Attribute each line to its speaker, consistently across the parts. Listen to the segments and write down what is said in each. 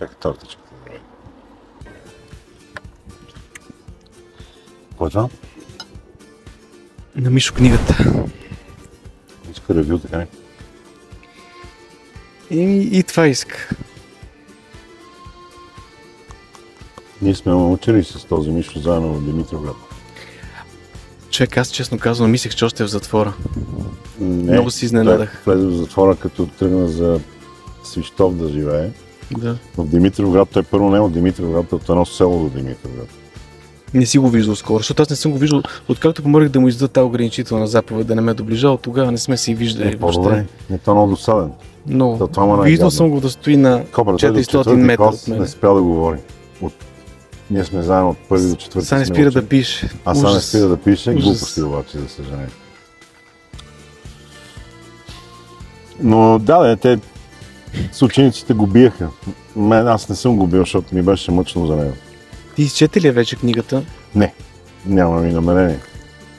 Speaker 1: Чакай тортичката. Какво е това?
Speaker 2: На Мишо книгата.
Speaker 1: Иска ревю, така не?
Speaker 2: И това иска.
Speaker 1: Ние сме учили с този Мишо заедно в Димитровград.
Speaker 2: Човек, аз честно казвам, мислех, че още е в затвора.
Speaker 1: Не,
Speaker 2: Много се изненадах.
Speaker 1: Той влезе в затвора, като тръгна за Свищов да живее.
Speaker 2: Да.
Speaker 1: В Димитровград, той първо не е от Димитровград, а от едно село до Димитровград.
Speaker 2: Не си го виждал скоро, защото аз не съм го виждал, откакто помолих да му издадат тази ограничителна заповед, да не ме доближава, тогава не сме си виждали
Speaker 1: По-добре, не то много досаден.
Speaker 2: Но
Speaker 1: Това
Speaker 2: виждал съм го да стои на
Speaker 1: Кобра, той до
Speaker 2: 400
Speaker 1: четвърти
Speaker 2: метра
Speaker 1: клас
Speaker 2: от мен.
Speaker 1: не спря да говори. Ние сме заедно от първи до четвърти.
Speaker 2: Сега не спира да пише.
Speaker 1: А сега не спира да пише,
Speaker 2: Ужас.
Speaker 1: глупости обаче, за съжаление. Но да, те с учениците го биеха. Аз не съм го бил, защото ми беше мъчно за него.
Speaker 2: Ти изчете ли вече книгата?
Speaker 1: Не, нямам и намерение.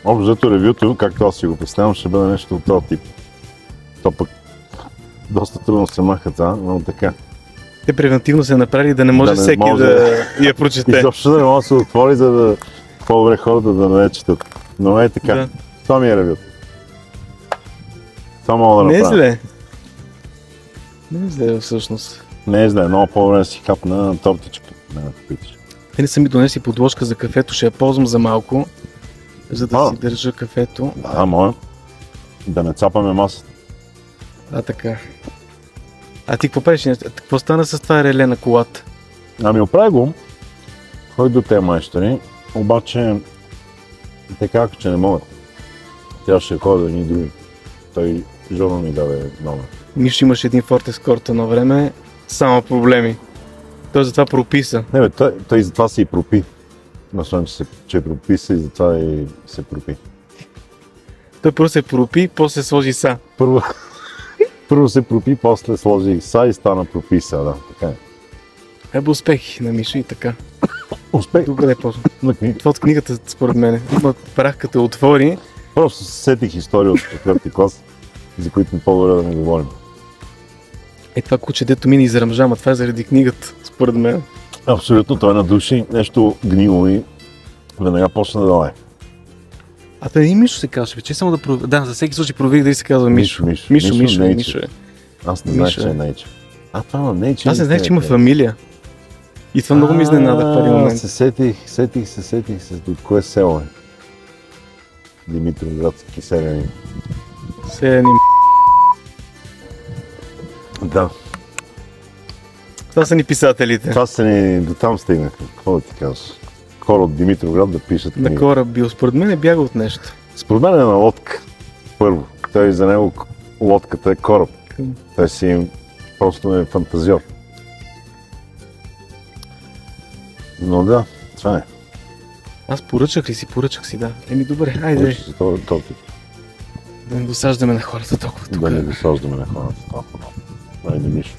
Speaker 1: Общо зато ревюто, както аз си го представям, ще бъде нещо от този тип. То пък доста трудно се маха това, но така.
Speaker 2: Те превентивно се направили да не може всеки да я прочете.
Speaker 1: Изобщо да не може да се отвори, за да по-добре хората да не четат. Но е така.
Speaker 2: Да.
Speaker 1: Това ми е ревют. Това мога да
Speaker 2: Не е
Speaker 1: направя.
Speaker 2: зле. Не е зле всъщност.
Speaker 1: Не е зле, много по-добре да си хапна тортичка. Не да попиташ.
Speaker 2: Те не са ми донесли подложка за кафето, ще я ползвам за малко, за да
Speaker 1: А.
Speaker 2: си държа кафето.
Speaker 1: Да, моя. Да не цапаме масата.
Speaker 2: Така. А ти какво правиш? Какво стана с това реле на колата?
Speaker 1: Ами оправи го. Хой до те майстори. Обаче те казаха, че не могат. Тя ще ходя да ни други. Той Жоро ми даде номер.
Speaker 2: Мишо имаше един Ford Escort едно време, само проблеми. Той затова прописа.
Speaker 1: Не бе, той затова се и пропи. Насвен, че прописа и затова и се пропи.
Speaker 2: Той първо се пропи, после се сложи са.
Speaker 1: Първо се пропи, после сложи са и стана прописа, да, така е.
Speaker 2: Ебе успехи на Мишо и така.
Speaker 1: Успех.
Speaker 2: Добре е по-зле.
Speaker 1: На книга.
Speaker 2: Това от книгата, според мен. Има прах, като я отвори.
Speaker 1: Просто сетих история от четвърти клас, за които по-добре да не говорим.
Speaker 2: Е, това куче, дето мини изръмжа, ама това е заради книгата, според мен.
Speaker 1: Абсолютно, той надуши нещо гнило и веднага почна да лае.
Speaker 2: А той и Мишо се казваше, че само да проверя. Да, за всеки случай проверих дали се казва Мишо. Мишо е.
Speaker 1: Аз не знаех, че е Нейче. А това на Нейче.
Speaker 2: Аз не знаех, че има фамилия. И това много ми изненада в един момент.
Speaker 1: Сетих се до кое село е. Димитровградски селянин. Да.
Speaker 2: Това са ни писателите.
Speaker 1: Това са ни, до там стигнаха. Какво да ти кажеш? Хора от Димитровград да пишат
Speaker 2: На
Speaker 1: книги.
Speaker 2: кораб бил. Според мен е бягал от нещо.
Speaker 1: Според мен е на лодка. Първо. Той за него лодката е кораб. Той си просто е фантазиор. Но да, това е.
Speaker 2: Аз поръчах си, да. Еми добре, айде. Да не досаждаме на хората толкова тук.
Speaker 1: Да не досаждаме на хората толкова. Айде, Мишо.